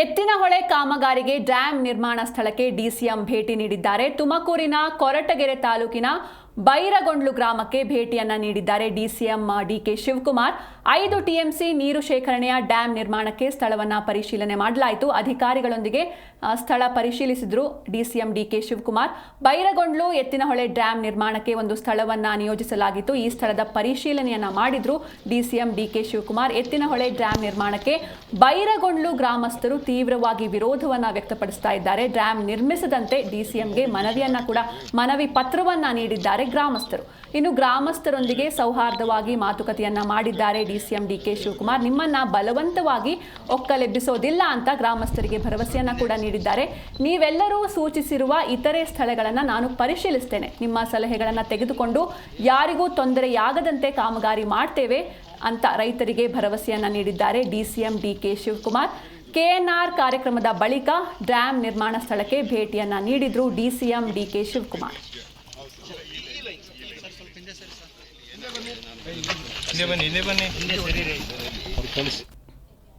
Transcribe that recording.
ಎತ್ತಿನಹೊಳೆ ಕಾಮಗಾರಿಗೆ ಡ್ಯಾಂ ನಿರ್ಮಾಣ ಸ್ಥಳಕ್ಕೆ ಡಿಸಿಎಂ ಭೇಟಿ ನೀಡಿದ್ದಾರೆ. ತುಮಕೂರಿನ ಕೊರಟಗೆರೆ ತಾಲೂಕಿನ ಬೈರಗೊಂಡ್ಲು ಗ್ರಾಮಕ್ಕೆ ಭೇಟಿಯನ್ನ ನೀಡಿದ್ದಾರೆ ಡಿಸಿಎಂ ಡಿಕೆ ಶಿವಕುಮಾರ್. 5 ಟಿಎಂಸಿ ನೀರು ಶೇಖರಣೆಯ ಡ್ಯಾಂ ನಿರ್ಮಾಣಕ್ಕೆ ಸ್ಥಳವನ್ನ ಪರಿಶೀಲನೆ ಮಾಡಲಾಯಿತು. ಅಧಿಕಾರಿಗಳೊಂದಿಗೆ ಸ್ಥಳ ಪರಿಶೀಲಿಸಿದ್ರು DCM DK Shivakumar. Bairagondlu Ettinahole dam ನಿರ್ಮಾಣಕ್ಕೆ ಒಂದು ಸ್ಥಳವನ್ನ ನಿಯೋಜಿಸಲಾಗಿತ್ತು. ಈ ಸ್ಥಳದ ಪರಿಶೀಲನೆಯನ್ನ ಮಾಡಿದ್ರು DCM DK Shivakumar. Ettinahole dam ನಿರ್ಮಾಣಕ್ಕೆ ಬೈರಗೊಂಡ್ಲು ಗ್ರಾಮಸ್ಥರು ತೀವ್ರವಾಗಿ ವಿರೋಧವನ್ನ ವ್ಯಕ್ತಪಡಿಸ್ತಾ ಇದ್ದಾರೆ. ಡ್ಯಾಂ ನಿರ್ಮಿಸದಂತೆ ಡಿಸಿಎಂಗೆ ಮನವಿ ಪತ್ರವನ್ನ ನೀಡಿದ್ದಾರೆ ಗ್ರಾಮಸ್ಥರು. ಇನ್ನು ಗ್ರಾಮಸ್ಥರೊಂದಿಗೆ ಸೌಹಾರ್ದವಾಗಿ ಮಾತುಕತೆಯನ್ನ ಮಾಡಿದ್ದಾರೆ ಡಿಸಿಎಂ ಡಿಕೆ ಶಿವಕುಮಾರ್. ನಿಮ್ಮನ್ನ ಬಲವಂತವಾಗಿ ಒಕ್ಕಲೆಬ್ಬಿಸೋದಿಲ್ಲ ಅಂತ ಗ್ರಾಮಸ್ಥರಿಗೆ ಭರವಸೆಯನ್ನ ಕೂಡ ನೀಡಿದ್ದಾರೆ. ನೀವೆಲ್ಲರೂ ಸೂಚಿಸಿರುವ ಇತರೆ ಸ್ಥಳಗಳನ್ನ ನಾನು ಪರಿಶೀಲಿಸ್ತೇನೆ. ನಿಮ್ಮ ಸಲಹೆಗಳನ್ನ ತೆಗೆದುಕೊಂಡು ಯಾರಿಗೂ ತೊಂದರೆಯಾಗದಂತೆ ಕಾಮಗಾರಿ ಮಾಡ್ತೇವೆ ಅಂತ ರೈತರಿಗೆ ಭರವಸೆಯನ್ನ ನೀಡಿದ್ದಾರೆ ಡಿಸಿಎಂ ಡಿಕೆ ಶಿವಕುಮಾರ್. ಕೆಎನ್ಆರ್ ಕಾರ್ಯಕ್ರಮದ ಬಳಿಕ ಡ್ಯಾಂ ನಿರ್ಮಾಣ ಸ್ಥಳಕ್ಕೆ ಭೇಟಿಯನ್ನ ನೀಡಿದ್ರು ಡಿಸಿಎಂ ಡಿಕೆ ಶಿವಕುಮಾರ್. ಬನ್ನಿ